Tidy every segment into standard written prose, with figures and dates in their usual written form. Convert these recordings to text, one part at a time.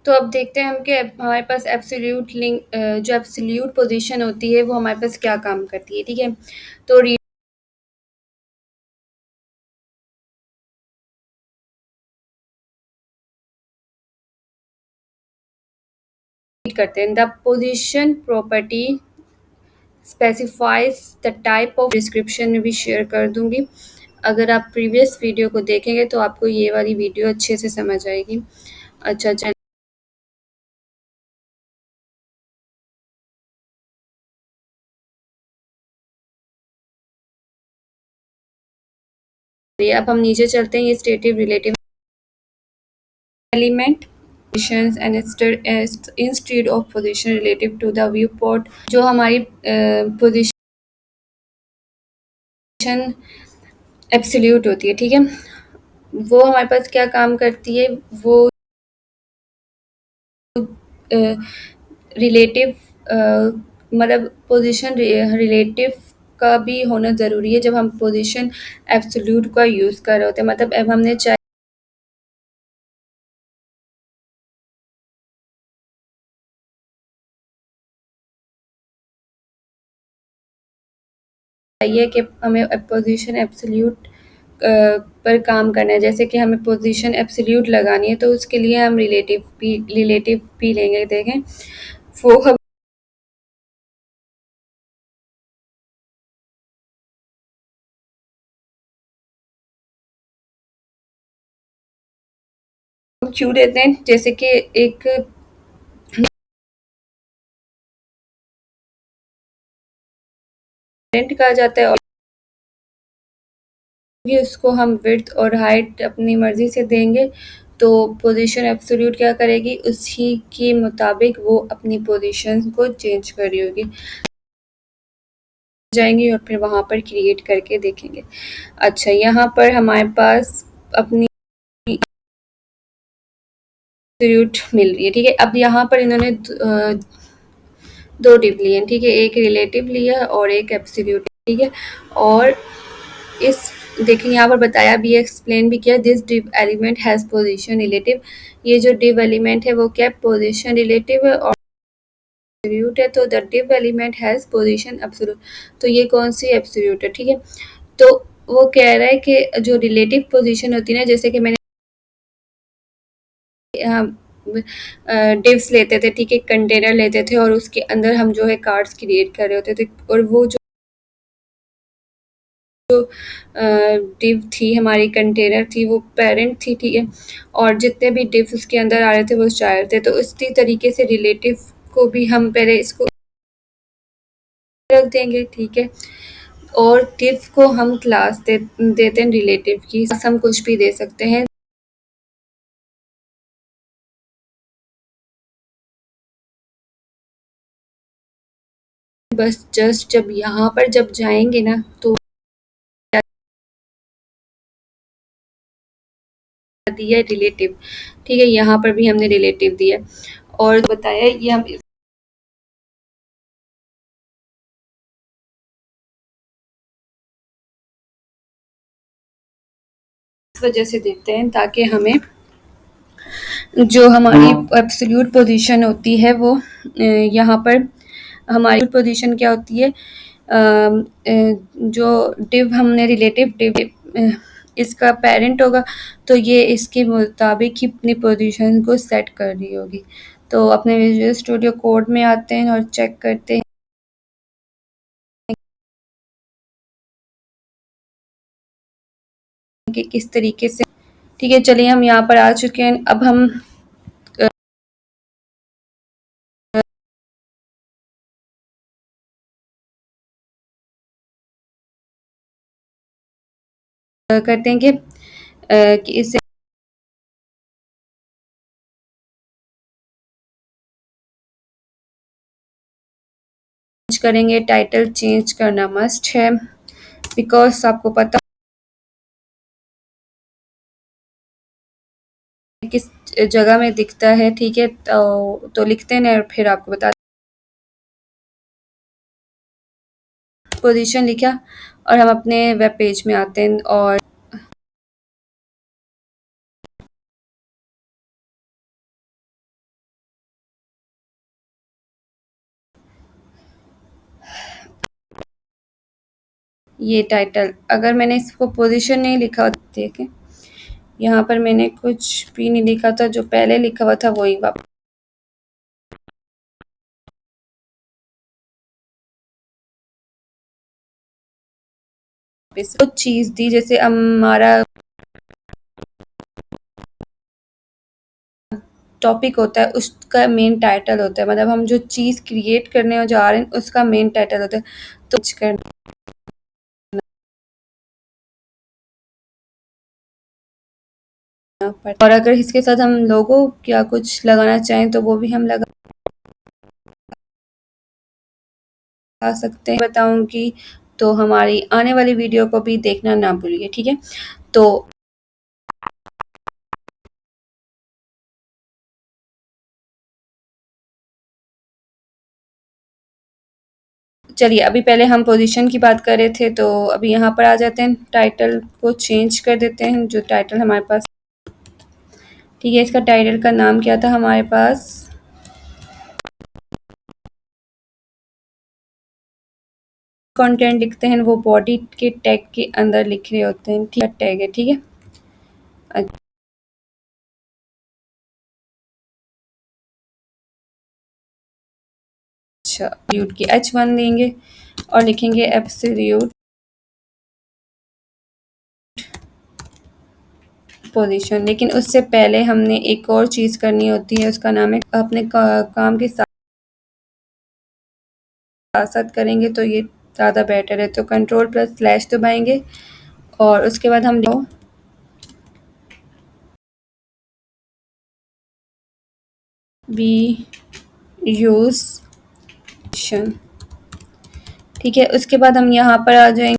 तो अब देखते हैं हम कि हमारे पास जो एब्सोल्यूट पोजीशन होती है वो हमारे पास क्या काम करती है, ठीक है। तो रीड करते हैं। The position property specifies the type of description में भी शेयर कर दूंगी। अगर आप प्रीवियस वीडियो को देखेंगे तो आपको ये वाली वीडियो अच्छे से समझ आएगी। अच्छा, चलिए अब हम नीचे चलते हैं। ये stative relative element and instead of position relative to the viewport, जो हमारी पोजीशन एब्सोल्यूट होती है, ठीक है। वो हमारे पास क्या काम करती है, वो रिलेटिव मतलब पोजीशन रिलेटिव का भी होना ज़रूरी है जब हम पोजीशन एब्सोल्यूट का यूज़ कर रहे होते हैं। मतलब अब हमने चाहिए कि हमें पोजीशन एब्सोल्यूट पर काम करना है। जैसे कि हमें पोजीशन एब्सोल्यूट लगानी है तो उसके लिए हम रिलेटिव पी लेंगे। देखें वो हम क्यों देते हैं, जैसे कि एक रेंट कहा जाता है और भी उसको हम विड्थ और हाइट अपनी मर्जी से देंगे तो पोजीशन एब्सोल्यूट क्या करेगी, उसी के मुताबिक वो अपनी पोजीशन को चेंज कर रही होगी। जाएंगे और फिर वहां पर क्रिएट करके देखेंगे। अच्छा, यहाँ पर हमारे पास अपनी एब्सोल्यूट मिल रही है, ठीक है। अब यहाँ पर इन्होंने दो डिव लिए हैं, ठीक है। एक रिलेटिव लिया है और एक एब्सोल्यूट, ठीक है। और इस देखिए यहाँ पर बताया भी है, एक्सप्लेन भी किया, this div element has position relative. ये जो डिव एलिमेंट है वो क्या पोजीशन रिलेटिव है और एब्सोल्यूट है। तो the div element has position absolute, तो ये कौन सी एब्सोल्यूट है, ठीक है। तो वो कह रहा है कि जो रिलेटिव पोजीशन होती है ना, जैसे कि मैंने डिव्स लेते थे, ठीक है, कंटेनर लेते थे और उसके अंदर हम जो है कार्ड्स क्रिएट कर रहे होते थे और वो जो डिव थी हमारी कंटेनर थी वो पेरेंट थी, ठीक है। और जितने भी डिव्स उसके अंदर आ रहे थे वो चाइल्ड थे। तो इसी तरीके से रिलेटिव को भी हम पहले इसको रख देंगे, ठीक है। और डिव को हम क्लास देते हैं रिलेटिव की, हम कुछ भी दे सकते हैं। बस जस्ट जब यहाँ पर जब जाएंगे ना तो दिया रिलेटिव, ठीक है। यहाँ पर भी हमने रिलेटिव दिया और बताया ये हम इस वजह से देते हैं ताकि हमें जो हमारी एब्सोल्यूट पोजीशन होती है वो यहाँ पर हमारी पोजीशन क्या होती है, जो डिव हमने रिलेटिव डिव इसका पेरेंट होगा तो ये इसके मुताबिक ही अपनी पोजीशन को सेट कर रही होगी। तो अपने विजुअल स्टूडियो कोड में आते हैं और चेक करते हैं कि किस तरीके से, ठीक है। चलिए हम यहाँ पर आ चुके हैं। अब हम करते हैं कि इसे करेंगे। टाइटल चेंज करना मस्ट है बिकॉज आपको पता है किस जगह में दिखता है, ठीक है। तो लिखते हैं और फिर आपको बता पोजीशन लिखा और हम अपने वेब पेज में आते हैं और ये टाइटल, अगर मैंने इसको पोजीशन नहीं लिखा, देखें यहाँ पर मैंने कुछ भी नहीं लिखा था, जो पहले लिखा हुआ था वही वापस कुछ चीज़ दी, जैसे हमारा टॉपिक होता है उसका मेन टाइटल होता है, मतलब हम जो चीज़ क्रिएट करने जा रहे हैं उसका मेन टाइटल होता है। तो कुछ करना पड़ता, और अगर इसके साथ हम लोगो या कुछ लगाना चाहें तो वो भी हम लगा सकते हैं, बताऊंगी। तो हमारी आने वाली वीडियो को भी देखना ना भूलिए, ठीक है। तो चलिए, अभी पहले हम पोजीशन की बात कर रहे थे, तो अभी यहाँ पर आ जाते हैं, टाइटल को चेंज कर देते हैं। जो टाइटल हमारे पास, ठीक है, इसका टाइटल का नाम क्या था हमारे पास, कंटेंट लिखते हैं वो बॉडी के टैग के अंदर लिख रहे होते हैं, ठीक है, टैग है, ठीक है। अच्छा, एब्सोल्यूट की H1 देंगे और लिखेंगे एब्सोल्यूट पोजीशन। लेकिन उससे पहले हमने एक और चीज़ करनी होती है, उसका नाम है, अपने काम के साथ साथ करेंगे तो ये ज़्यादा बेटर है। तो कंट्रोल प्लस स्लैश दबाएंगे और उसके बाद हम वी यूज़, ठीक है। उसके बाद हम यहाँ पर आ जाएंगे,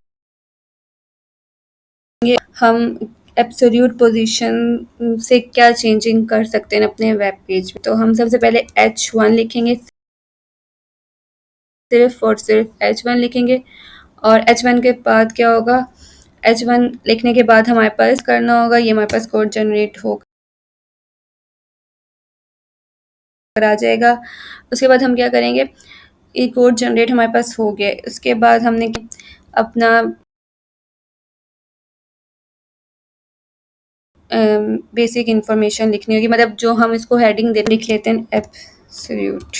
हम एब्सोल्यूट पोजीशन से क्या चेंजिंग कर सकते हैं अपने वेब पेज में। तो हम सबसे पहले H1 लिखेंगे, सिर्फ और सिर्फ H1 लिखेंगे। और H1 के बाद क्या होगा, H1 लिखने के बाद हमारे पास करना होगा, ये हमारे पास कोड जनरेट होकर आ जाएगा। उसके बाद हम क्या करेंगे, ये कोड जनरेट हमारे पास हो गया, उसके बाद हमने अपना बेसिक इंफॉर्मेशन लिखनी होगी, मतलब जो हम इसको हेडिंग दे लिख लेते हैं एब्सोल्यूट।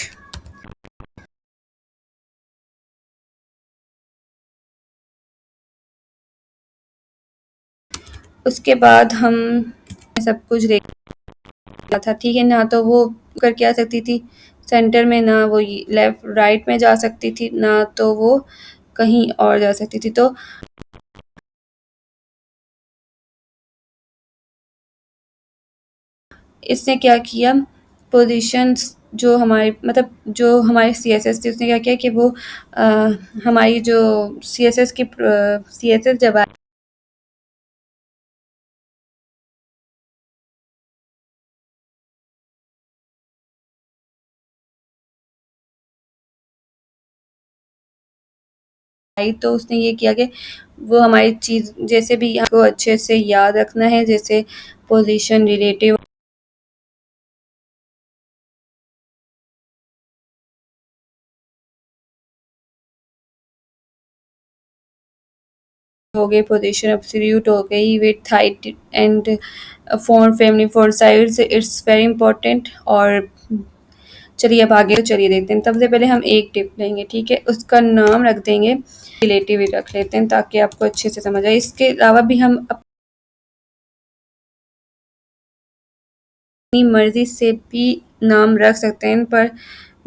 उसके बाद हम सब कुछ देख था, ठीक है ना। तो वो करके आ सकती थी सेंटर में, ना वो लेफ्ट राइट में जा सकती थी, ना तो वो कहीं और जा सकती थी। तो इसने क्या किया, पोजीशंस जो हमारे, मतलब जो हमारे CSS थी, उसने क्या किया कि वो हमारी जो CSS की CSS जब आई तो उसने ये किया कि वो हमारी चीज़, जैसे भी आपको अच्छे से याद रखना है, जैसे पोजीशन रिलेटिव हो गई, पोजीशन एब्सोल्यूट हो गई, width height and font family font size, it's very important. और चलिए अब आगे, तो चलिए देखते हैं। सबसे पहले हम एक टिप लेंगे, ठीक है, उसका नाम रख देंगे रिलेटिव ही रख लेते हैं ताकि आपको अच्छे से समझ आए। इसके अलावा भी हम अपनी मर्जी से भी नाम रख सकते हैं, पर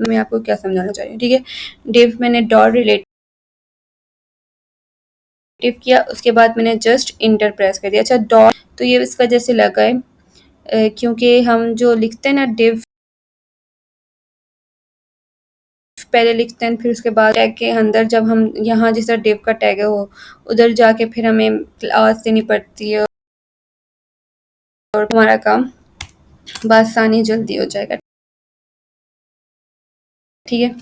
मैं आपको क्या समझाना चाह रही हूँ, ठीक है। डिव मैंने डॉट रिलेटिव किया, उसके बाद मैंने जस्ट इंटर प्रेस कर दिया। अच्छा, डॉट तो ये इस वजह से लगा है क्योंकि हम जो लिखते हैं ना डिव, पहले लिखते हैं फिर उसके बाद टैग के अंदर, जब हम यहाँ जैसा डिव का टैग है वो उधर जाके फिर हमें क्लास देनी पड़ती है और हमारा काम बआसानी जल्दी हो जाएगा, ठीक है।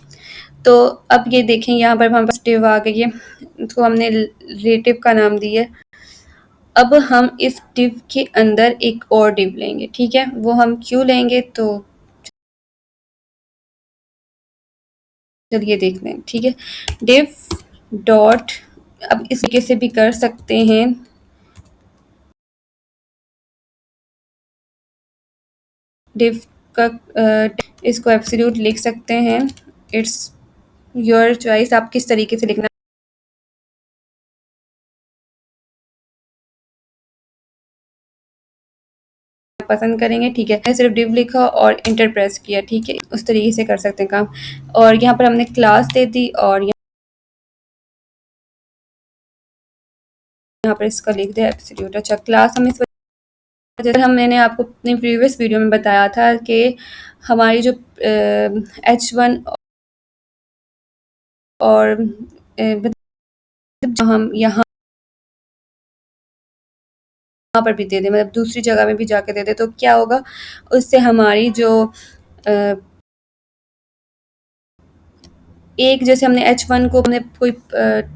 तो अब ये देखें, यहाँ पर हमारे पास डिव आ गई है, इसको हमने रिलेटिव का नाम दिया है। अब हम इस डिव के अंदर एक और डिव लेंगे, ठीक है। वो हम क्यों लेंगे, तो चलिए देख लें, ठीक है। डिव डॉट अब इस तरीके से भी कर सकते हैं। डिव का इसको एब्सोल्यूट लिख सकते हैं। इट्स योर चॉइस, आप किस तरीके से लिखना पसंद करेंगे। ठीक है, सिर्फ डिव लिखा और इंटर प्रेस किया। ठीक है, उस तरीके से कर सकते हैं काम। और यहाँ पर हमने क्लास दे दी और यहाँ पर इसका लिख दिया एब्सोल्यूट। अच्छा, क्लास हम इस वजह हम मैंने आपको अपनी प्रीवियस वीडियो में बताया था कि हमारी जो H1 और जो हम यहाँ पर भी दे दें, मतलब दूसरी जगह में भी जाके दे दें, तो क्या होगा, उससे हमारी जो एक जैसे हमने H1 को हमने कोई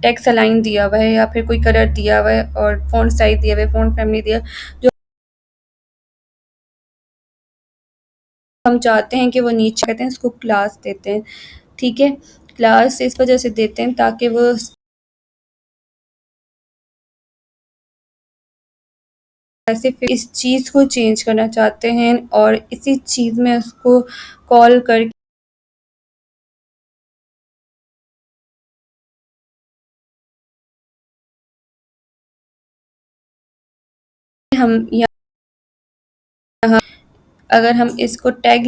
टेक्स्ट अलाइन दिया हुआ है या फिर कोई कलर दिया हुआ है और फ़ॉन्ट साइज़ दिया हुआ है, फ़ॉन्ट फैमिली दिया, जो हम चाहते हैं कि वो नीचे कहते हैं, उसको क्लास देते हैं। ठीक है, क्लास इस वजह से देते हैं ताकि वो ऐसे फिर इस चीज़ को चेंज करना चाहते हैं और इसी चीज़ में उसको कॉल करके हम यहाँ अगर हम इसको टैग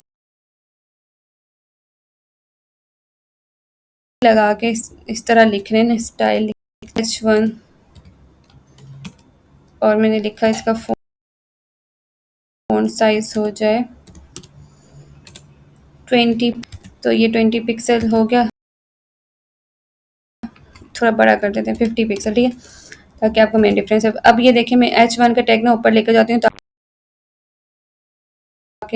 लगा के इस तरह लिख रहे हैं, स्टाइल H1 और मैंने लिखा इसका फ़ॉन्ट साइज़ हो जाए 20, तो ये 20 पिक्सल हो गया। थोड़ा बड़ा कर देते हैं 50 पिक्सल। ठीक है, ताकि आपको मेन डिफरेंस है। अब ये देखें, मैं H1 का टैग ना ऊपर लेकर जाती हूँ ताकि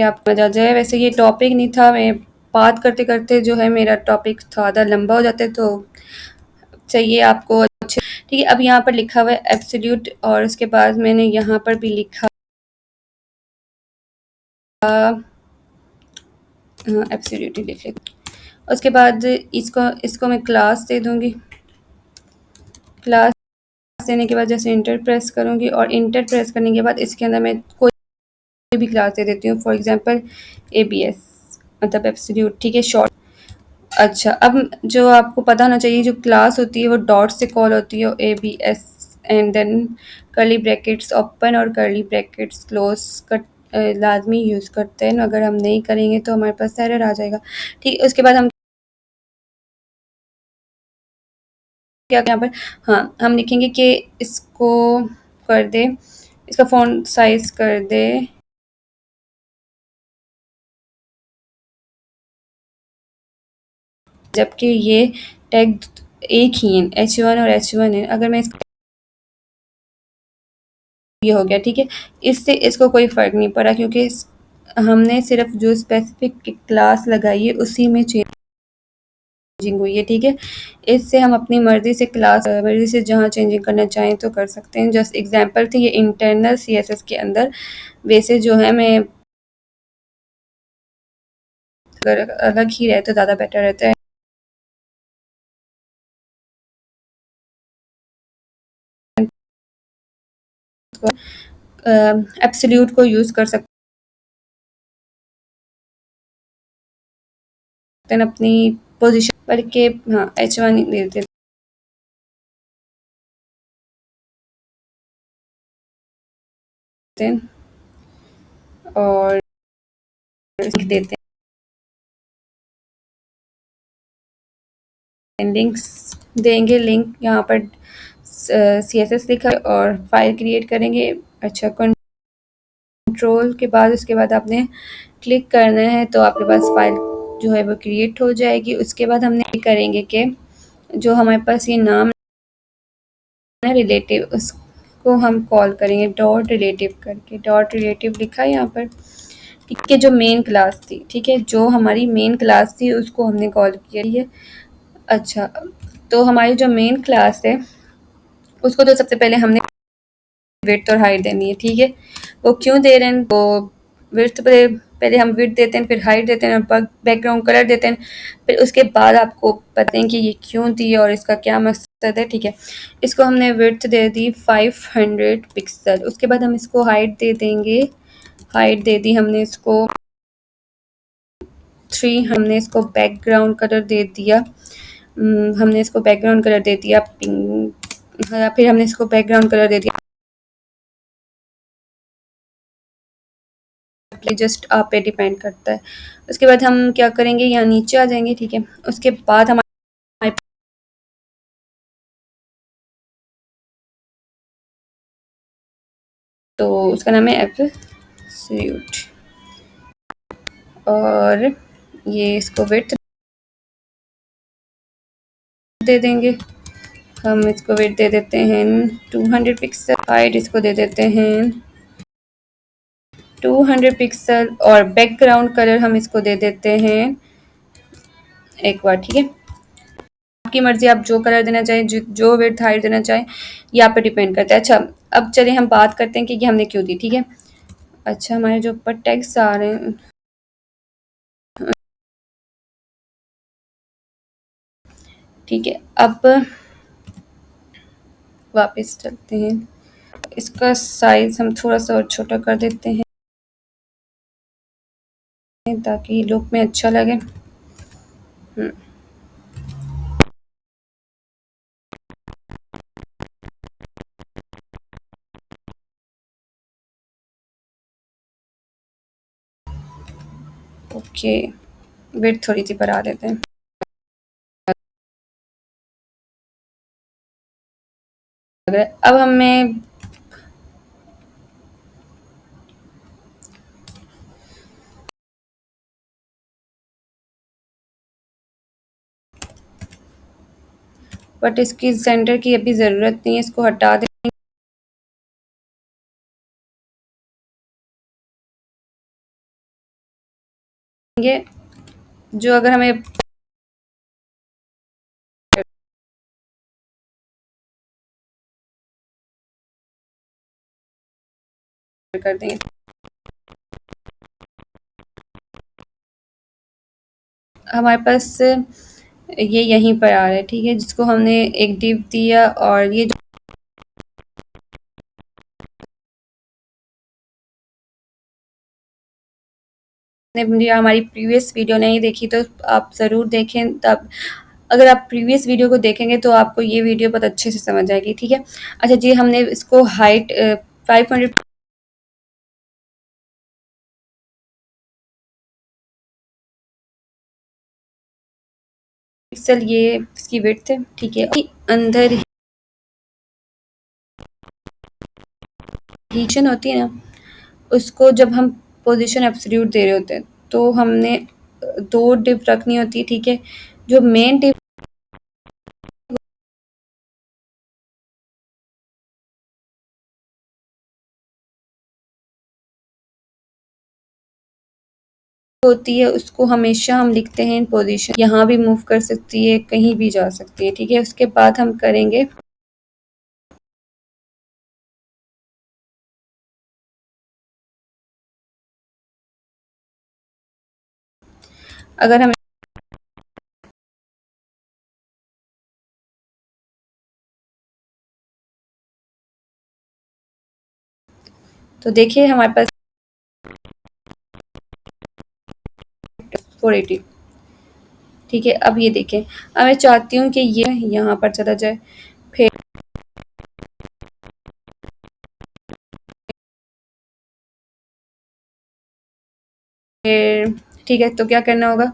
आपको मजा आ जाए। वैसे ये टॉपिक नहीं था, मैं बात करते करते जो है मेरा टॉपिक थोड़ा लंबा हो जाता है, तो चाहिए आपको अच्छे। ठीक है, अब यहाँ पर लिखा हुआ है एब्सोल्यूट और उसके बाद मैंने यहाँ पर भी लिखा एब्सोल्यूट ही लिख लेती। उसके बाद इसको इसको मैं क्लास दे दूँगी। क्लास देने के बाद जैसे इंटर प्रेस करूँगी और इंटर प्रेस करने के बाद इसके अंदर मैं कोई भी क्लास दे देती हूँ, फॉर एग्जांपल ABS, मतलब एब्सोल्यूट। ठीक है, शॉर्ट। अच्छा, अब जो आपको पता होना चाहिए, जो क्लास होती है वो डॉट से कॉल होती है, ABS and then curly brackets open और कर्ली ब्रैकेट्स क्लोज कर लाजमी यूज़ करते हैं। अगर हम नहीं करेंगे तो हमारे पास एरर आ जाएगा। ठीक, उसके बाद हम क्या यहाँ पर, हाँ, हम लिखेंगे कि इसको कर दे, इसका फ़ॉन्ट साइज़ कर दे जबकि ये टैग एक ही है, H1 और H1 है। अगर मैं इसको ये हो गया। ठीक है, इससे इसको कोई फ़र्क नहीं पड़ा क्योंकि हमने सिर्फ जो स्पेसिफिक क्लास लगाई है उसी में चेंजिंग हुई है। ठीक है, इससे हम अपनी मर्ज़ी से क्लास मर्ज़ी से जहाँ चेंजिंग करना चाहें तो कर सकते हैं। जस्ट एग्जांपल थी ये इंटरनल CSS के अंदर। वैसे जो है मैं अगर अलग ही रहे तो ज़्यादा बेटर रहता है। एब्सोल्यूट को यूज़ कर सकते हैं अपनी पोजीशन पर के। हाँ, H1 दे देते हैं और लिख देते हैं, लिंक्स देंगे। लिंक यहाँ पर CSS लिखा है और फाइल क्रिएट करेंगे। अच्छा, कंट्रोल के बाद उसके बाद आपने क्लिक करना है तो आपके पास फाइल जो है वो क्रिएट हो जाएगी। उसके बाद हमने करेंगे कि जो हमारे पास ये नाम है रिलेटिव, उसको हम कॉल करेंगे डॉट रिलेटिव करके। डॉट रिलेटिव लिखा है यहाँ पर। ठीक है, जो मेन क्लास थी, ठीक है, जो हमारी मेन क्लास थी उसको हमने कॉल किया है। अच्छा, तो हमारी जो मेन क्लास है उसको तो सबसे पहले हमने विड्थ और हाइट देनी है। ठीक है, वो क्यों दे रहे हैं, वो विड्थ पे पहले हम विड्थ देते हैं, फिर हाइट देते हैं और बैकग्राउंड कलर देते हैं, फिर उसके बाद आपको बताएं कि ये क्यों दी और इसका क्या मकसद है। ठीक है, इसको हमने विड्थ दे दी 500 पिक्सल। उसके बाद हम इसको हाइट दे देंगे, हाइट दे दी हमने इसको 3। हमने इसको बैकग्राउंड कलर दे दिया, हमने इसको बैकग्राउंड कलर दे दिया पिंक, फिर हमने इसको बैकग्राउंड कलर दे दिया, जस्ट आप पे डिपेंड करता है। उसके बाद हम क्या करेंगे, यहाँ नीचे आ जाएंगे। ठीक है, उसके बाद हमारे तो उसका नाम है एब्सोल्यूट, और ये इसको विड्थ दे देंगे, हम इसको वेट दे देते हैं 200 पिक्सल, हाइट इसको दे देते हैं 200 पिक्सल, और बैकग्राउंड कलर हम इसको दे देते हैं एक बार। ठीक है, आपकी मर्जी, आप जो कलर देना चाहें, जो विड्थ हाइट देना चाहें, ये आप पे डिपेंड करता है। अच्छा, अब चलिए हम बात करते हैं कि ये हमने क्यों दी। ठीक है, अच्छा, हमारे जो ऊपर टैग्स आ रहे हैं, ठीक है, अब वापस चलते हैं, इसका साइज हम थोड़ा सा और छोटा कर देते हैं ताकि लुक में अच्छा लगे। ओके, विड्थ थोड़ी सी बढ़ा देते हैं। अब हमें बट इसकी सेंटर की अभी ज़रूरत नहीं है, इसको हटा देंगे। जो अगर हमें कर देंगे, हमारे पास ये यहीं पर आ रहा है। ठीक है, जिसको हमने एक डिव दिया, और ये जो आपने हमारी प्रीवियस वीडियो नहीं देखी तो आप ज़रूर देखें, तब अगर आप प्रीवियस वीडियो को देखेंगे तो आपको ये वीडियो बहुत अच्छे से समझ आएगी। ठीक है, अच्छा जी, हमने इसको हाइट 500 पिक्सल, ये इसकी विड्थ है। ठीक है, अंदर रीजन होती है ना, उसको जब हम पोजीशन एब्सोल्यूट दे रहे होते हैं तो हमने दो डिव रखनी होती है। ठीक है, जो मेन डिव होती है उसको हमेशा हम लिखते हैं इन पोजीशन, यहाँ भी मूव कर सकती है, कहीं भी जा सकती है। ठीक है, उसके बाद हम करेंगे, अगर हम तो देखिए हमारे पास 480। ठीक है, अब ये देखें, अब मैं चाहती हूँ कि ये यहाँ पर चला जाए, फिर ठीक है, तो क्या करना होगा,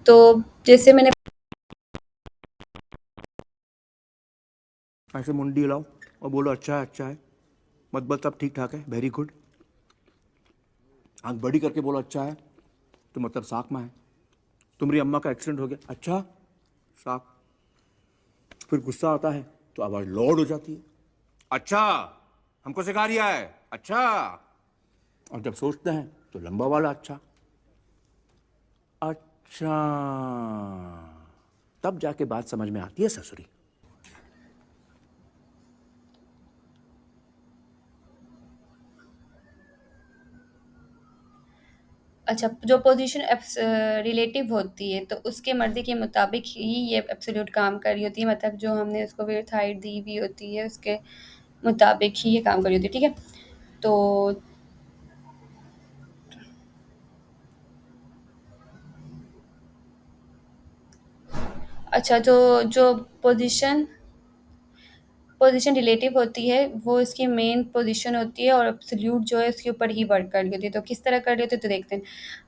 तो जैसे मैंने ऐसे मुंडी हिलाओ और बोलो अच्छा है। मत बस, सब ठीक ठाक है, वेरी गुड। आंख बड़ी करके बोलो अच्छा है, तो मतलब साक में है। तुम्हारी अम्मा का एक्सीडेंट हो गया, अच्छा साक। फिर गुस्सा आता है तो आवाज लॉर्ड हो जाती है, अच्छा हमको सिखा रिया है, अच्छा। और जब सोचते हैं तो लंबा वाला अच्छा, अच्छा। तब जाके बात समझ में आती है ससुरी। अच्छा, जो पोजीशन रिलेटिव होती है तो उसके मर्ज़ी के मुताबिक ही ये एब्सोल्यूट काम कर रही होती है, मतलब जो हमने उसको विड्थ हाइट दी हुई होती है उसके मुताबिक ही ये काम कर रही होती है, ठीक है? तो अच्छा, जो जो पोजीशन पोजीशन रिलेटिव होती है वो इसकी मेन पोजीशन होती है और एब्सोल्यूट जो है उसके ऊपर ही वर्क कर रही होती है। तो किस तरह कर रही होती है तो देखते हैं।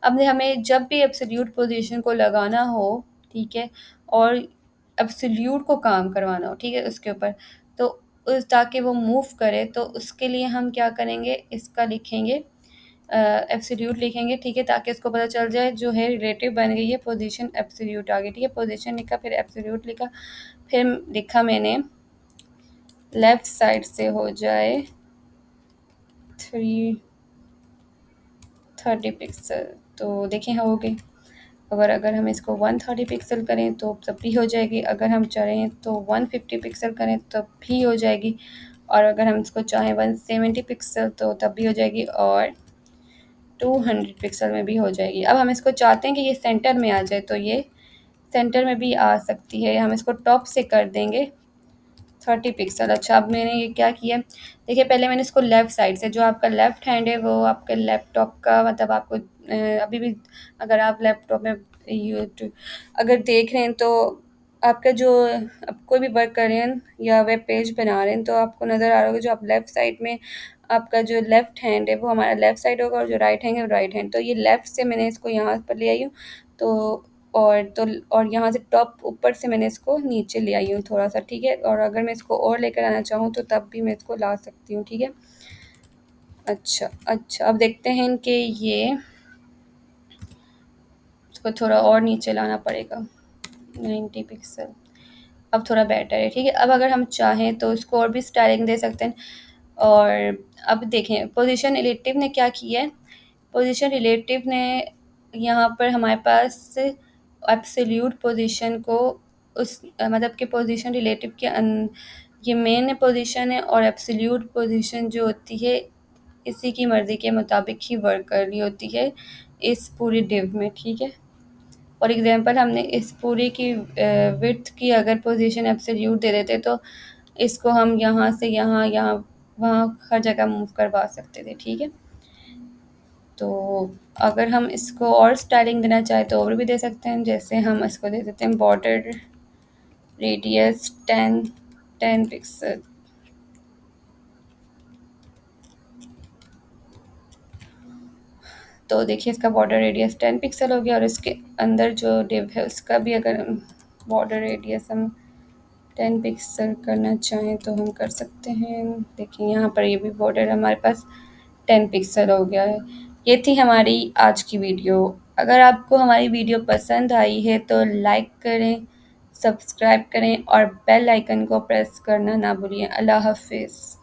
अब हमें जब भी एब्सोल्यूट पोजीशन को लगाना हो, ठीक है, और एब्सोल्यूट को काम करवाना हो, ठीक है, उसके ऊपर, तो उस ताकि वो मूव करे तो उसके लिए हम क्या करेंगे, इसका लिखेंगे एब्सोल्यूट लिखेंगे, ठीक है, ताकि उसको पता चल जाए जो है रिलेटिव बन गई है, पोजीशन एब्सोल्यूट आ गई, ठीक है। पोजीशन लिखा, फिर एब्सोल्यूट लिखा, फिर लिखा मैंने लेफ्ट साइड से हो जाए 330 पिक्सल। तो देखें हो गई। अगर हम इसको 130 पिक्सल करें तो तब भी हो जाएगी, अगर हम चाहें तो 150 पिक्सल करें तब भी हो जाएगी, और अगर हम इसको चाहें 170 पिक्सल तो तब भी हो जाएगी, और 200 पिक्सल में भी हो जाएगी। अब हम इसको चाहते हैं कि ये सेंटर में आ जाए, तो ये सेंटर में भी आ सकती है। हम इसको टॉप से कर देंगे 30 पिक्सल। अच्छा, अब मैंने ये क्या किया, देखिए पहले मैंने इसको लेफ़्ट साइड से, जो आपका लेफ़्ट हैंड है वो आपके लैपटॉप का, मतलब आपको अभी भी अगर आप लैपटॉप में यूट्यूब अगर देख रहे हैं तो आपका जो आप कोई भी वर्क कर रहे हैं या वेब पेज बना रहे हैं तो आपको नज़र आ रहा होगा जो आप लेफ़्ट साइड में आपका जो लेफ़्ट हैंड है वो हमारा लेफ़्ट साइड होगा और जो राइट हैंड है वो राइट हैंड। तो ये लेफ़्ट से मैंने इसको यहाँ पर ले आई हूँ, तो और यहाँ से टॉप ऊपर से मैंने इसको नीचे ले आई हूँ थोड़ा-सा, ठीक है? और अगर मैं इसको और लेकर आना चाहूँ तो तब भी मैं इसको ला सकती हूँ, ठीक है? अच्छा, अब देखते हैं कि ये इसको थोड़ा और नीचे लाना पड़ेगा, 90 पिक्सल। अब थोड़ा बेटर है, ठीक है? अब अगर हम चाहें तो इसको और भी स्टाइलिंग दे सकते हैं। और अब देखें पोजीशन रिलेटिव ने क्या किया है, पोजीशन रिलेटिव ने यहाँ पर हमारे पास एब्सोल्यूट पोजीशन को मतलब कि पोजीशन रिलेटिव के ये मेन पोजीशन है और एब्सोल्यूट पोजीशन जो होती है इसी की मर्ज़ी के मुताबिक ही वर्क कर रही होती है इस पूरी डिव में, ठीक है। फॉर एग्ज़ाम्पल हमने इस पूरी की विड्थ की अगर पोजीशन एब्सोल्यूट दे देते तो इसको हम यहाँ से यहाँ, यहाँ, वहाँ हर जगह मूव करवा सकते थे, ठीक है। तो अगर हम इसको और स्टाइलिंग देना चाहें तो और भी दे सकते हैं, जैसे हम इसको दे देते हैं बॉर्डर रेडियस 10 पिक्सल। तो देखिए इसका बॉर्डर रेडियस 10 पिक्सल हो गया और इसके अंदर जो डिव है उसका भी अगर हम बॉर्डर रेडियस हम 10 पिक्सल करना चाहें तो हम कर सकते हैं। देखिए यहाँ पर ये भी बॉर्डर हमारे पास 10 पिक्सल हो गया है। ये थी हमारी आज की वीडियो। अगर आपको हमारी वीडियो पसंद आई है तो लाइक करें, सब्सक्राइब करें और बेल आइकन को प्रेस करना ना भूलिए। अल्लाह हाफ़िज़।